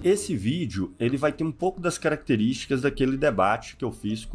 esse vídeo, ele vai ter um pouco das características daquele debate que eu fiz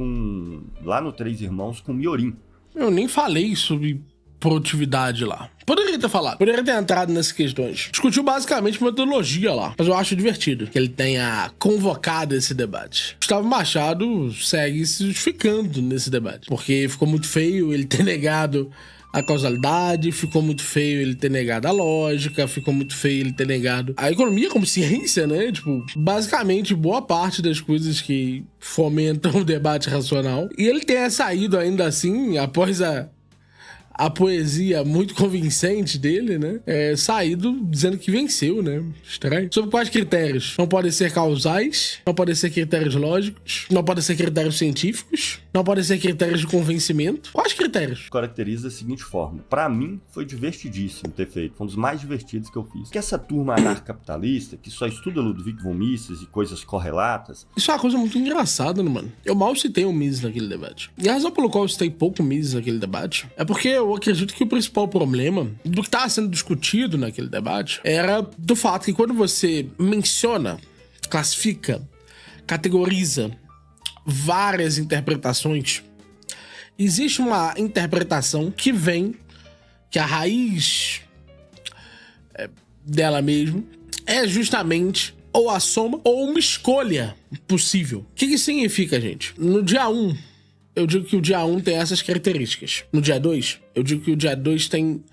lá no Três Irmãos com o Miorim. Eu nem falei sobre produtividade lá. Poderia ter falado, poderia ter entrado nessas questões. Discutiu basicamente metodologia lá, mas eu acho divertido que ele tenha convocado esse debate. Gustavo Machado segue se justificando nesse debate, porque ficou muito feio ele ter negado a causalidade, ficou muito feio ele ter negado a lógica, ficou muito feio ele ter negado a economia como ciência, né? Tipo, basicamente, boa parte das coisas que fomentam o debate racional. E ele tenha saído ainda assim, após a poesia muito convincente dele, né? Saído dizendo que venceu, né? Estranho. Sobre quais critérios? Não podem ser causais, não podem ser critérios lógicos, não podem ser critérios científicos, não podem ser critérios de convencimento. Quais critérios? Caracteriza da seguinte forma. Pra mim, foi divertidíssimo ter feito. Foi um dos mais divertidos que eu fiz. Que essa turma anarcapitalista, que só estuda Ludwig von Mises e coisas correlatas... Isso é uma coisa muito engraçada, né, mano? Eu mal citei o Mises naquele debate. E a razão pelo qual eu citei pouco Mises naquele debate é porque eu acredito que o principal problema do que estava sendo discutido naquele debate era do fato que quando você menciona, classifica, categoriza várias interpretações, existe uma interpretação que a raiz dela mesmo é justamente ou a soma ou uma escolha possível. O que isso significa, gente? No dia 1, eu digo que o dia 1 tem essas características. No dia 2, eu digo que o dia 2 tem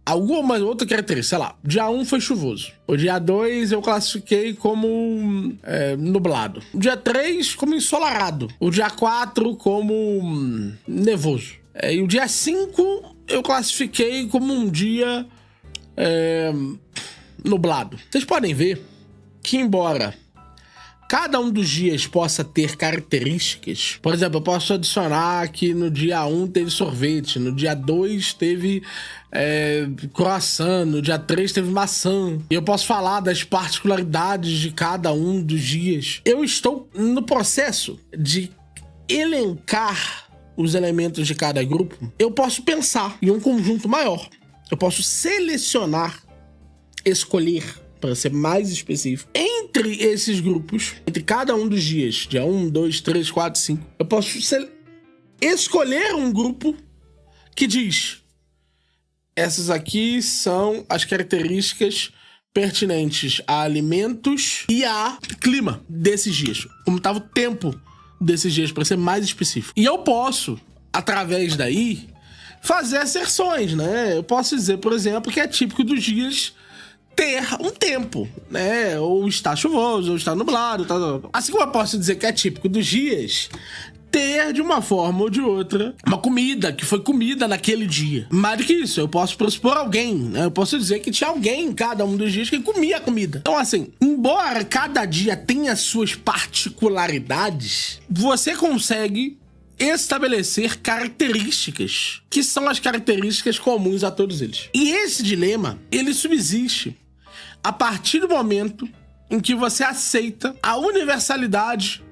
alguma outra característica. Sei lá, o dia 1 foi chuvoso. O dia 2 eu classifiquei como nublado. O dia 3 como ensolarado. O dia 4 como nevoso. E o dia 5 eu classifiquei como um dia nublado. Vocês podem ver que, embora cada um dos dias possa ter características, por exemplo, eu posso adicionar que no dia 1 teve sorvete, no dia 2 teve croissant, no dia 3 teve maçã. E eu posso falar das particularidades de cada um dos dias. Eu estou no processo de elencar os elementos de cada grupo. Eu posso pensar em um conjunto maior. Eu posso selecionar, escolher, para ser mais específico, entre esses grupos, entre cada um dos dias, dia 1, 2, 3, 4, 5, eu posso escolher um grupo que diz: essas aqui são as características pertinentes a alimentos e a clima desses dias, como estava o tempo desses dias, para ser mais específico. E eu posso, através daí, fazer asserções, né? Eu posso dizer, por exemplo, que é típico dos dias ter um tempo, né? Ou está chuvoso, ou está nublado, tal. Assim como eu posso dizer que é típico dos dias ter, de uma forma ou de outra, uma comida que foi comida naquele dia. Mais do que isso, eu posso pressupor alguém, né? Eu posso dizer que tinha alguém em cada um dos dias que comia a comida. Então, assim, embora cada dia tenha suas particularidades, você consegue estabelecer características que são as características comuns a todos eles. E esse dilema, ele subsiste a partir do momento em que você aceita a universalidade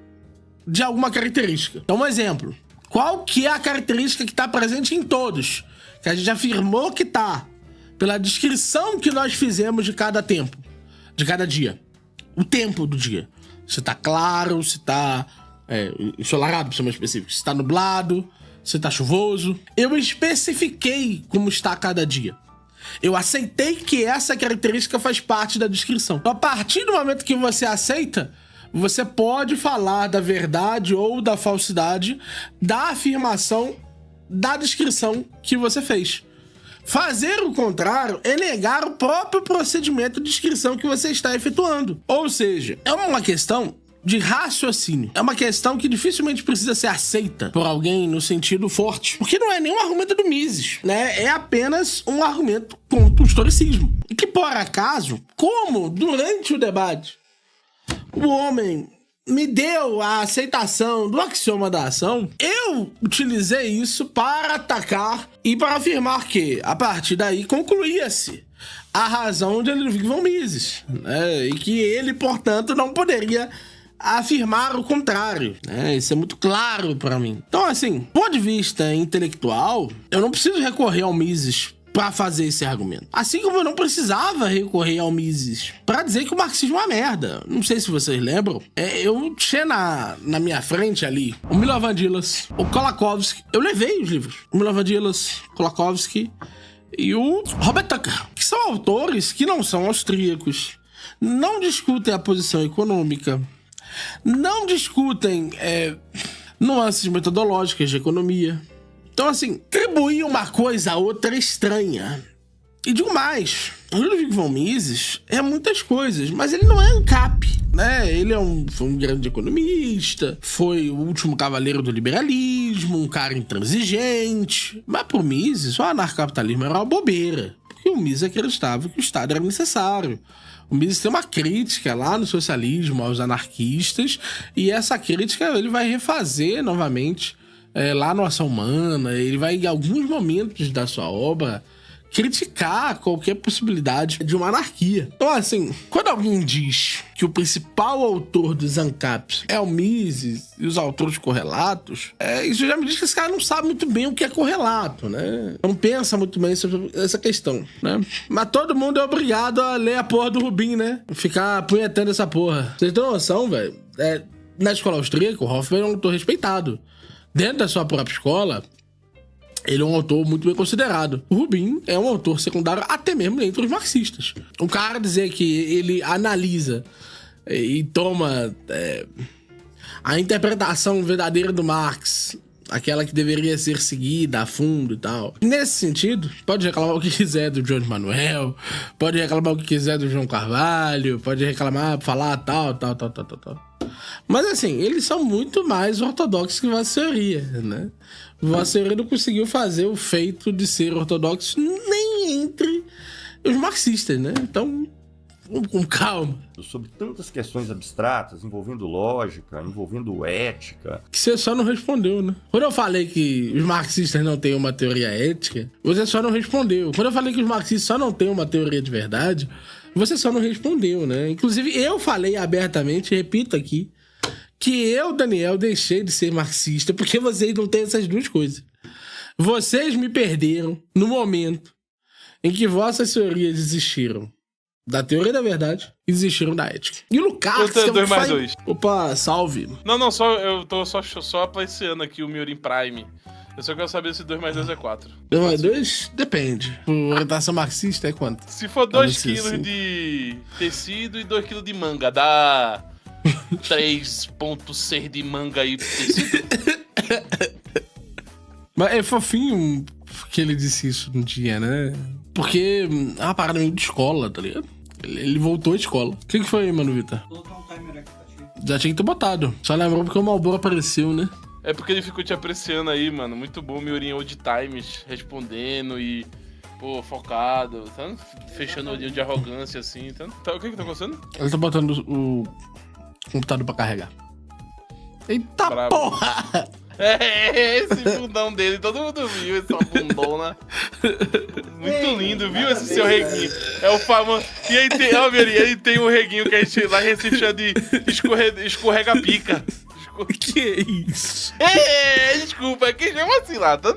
de alguma característica. Então, um exemplo. Qual que é a característica que está presente em todos? Que a gente afirmou que está pela descrição que nós fizemos de cada tempo, de cada dia. O tempo do dia. Se está claro, se está ensolarado, para ser mais específico. Se está nublado, se está chuvoso. Eu especifiquei como está cada dia. Eu aceitei que essa característica faz parte da descrição. Então, a partir do momento que você aceita, você pode falar da verdade ou da falsidade da afirmação da descrição que você fez. Fazer o contrário é negar o próprio procedimento de descrição que você está efetuando. Ou seja, é uma questão de raciocínio. É uma questão que dificilmente precisa ser aceita por alguém no sentido forte. Porque não é nenhum argumento do Mises, né? É apenas um argumento contra o historicismo. E que, por acaso, como durante o debate o homem me deu a aceitação do axioma da ação, eu utilizei isso para atacar e para afirmar que, a partir daí, concluía-se a razão de Ludwig von Mises, né? E que ele, portanto, não poderia afirmar o contrário, né? Isso é muito claro para mim. Então, assim, do ponto de vista intelectual, eu não preciso recorrer ao Mises pra fazer esse argumento. Assim como eu não precisava recorrer ao Mises pra dizer que o marxismo é uma merda. Não sei se vocês lembram. Eu tinha na minha frente ali o Milovan Djilas, o Kolakowski. Eu levei os livros. O Milovan Djilas, Kolakowski e o Robert Tucker, que são autores que não são austríacos, não discutem a posição econômica, não discutem nuances metodológicas de economia. Então, assim, atribuir uma coisa a outra é estranha. E digo mais, o Ludwig von Mises é muitas coisas, mas ele não é ANCAP, né? Ele foi um grande economista, foi o último cavaleiro do liberalismo, um cara intransigente. Mas pro Mises, o anarcapitalismo era uma bobeira, porque o Mises acreditava que o Estado era necessário. O Mises tem uma crítica lá no socialismo aos anarquistas, e essa crítica ele vai refazer novamente lá no Ação Humana. Ele vai, em alguns momentos da sua obra, criticar qualquer possibilidade de uma anarquia. Então, assim, quando alguém diz que o principal autor dos ANCAPs é o Mises e os autores correlatos, isso já me diz que esse cara não sabe muito bem o que é correlato, né? Não pensa muito bem sobre essa questão, né? Mas todo mundo é obrigado a ler a porra do Rubin, né? Ficar apunhetando essa porra. Vocês têm noção, velho? Na escola austríaca, o Hoffmann é um autor respeitado. Dentro da sua própria escola, ele é um autor muito bem considerado. O Rubin é um autor secundário até mesmo entre os marxistas. Um cara dizer que ele analisa e toma a interpretação verdadeira do Marx, aquela que deveria ser seguida a fundo e tal. Nesse sentido, pode reclamar o que quiser do João Manuel, pode reclamar o que quiser do João Carvalho, pode reclamar, falar tal. Mas assim, eles são muito mais ortodoxos que Vassoria, né? Vassoria não conseguiu fazer o feito de ser ortodoxo nem entre os marxistas, né? Então, vamos com calma. Sobre tantas questões abstratas, envolvendo lógica, envolvendo ética. Que você só não respondeu, né? Quando eu falei que os marxistas não têm uma teoria ética, você só não respondeu. Quando eu falei que os marxistas só não têm uma teoria de verdade, você só não respondeu, né? Inclusive, eu falei abertamente, repito aqui, que eu, Daniel, deixei de ser marxista porque vocês não têm essas duas coisas. Vocês me perderam no momento em que vossas teorias desistiram da teoria da verdade e desistiram da ética. E o Lucas... 2+2. Opa, salve. Não, eu tô só apreciando aqui o Miorim Prime. Eu só quero saber se 2+2 é 4. 2+2? Depende. Por orientação marxista é quanto? Se for 2 quilos de tecido e 2 quilos de manga, dá 3,6 de manga e tecido. Mas é fofinho que ele disse isso no dia, né? Porque é uma parada meio de escola, tá ligado? Ele voltou à escola. O que foi, Mano Vitor? Vou colocar um timer aqui pra ti. Já tinha que ter botado. Só lembrou porque o Malboro apareceu, né? É porque ele ficou te apreciando aí, mano. Muito bom o Miorim Old Times, respondendo e, pô, focado. Tá fechando o olhinho de arrogância, assim. Tá, o que tá acontecendo? Ele tá botando o computador pra carregar. Eita Bravo. porra! Esse bundão dele, todo mundo viu essa bundona. Muito lindo, viu esse seu reguinho? É o famoso. E aí tem, ó, Miorim, ele tem um reguinho que a gente lá em Recife chama de escorrega-pica. Que isso? Desculpa, é que chama assim lá, tá?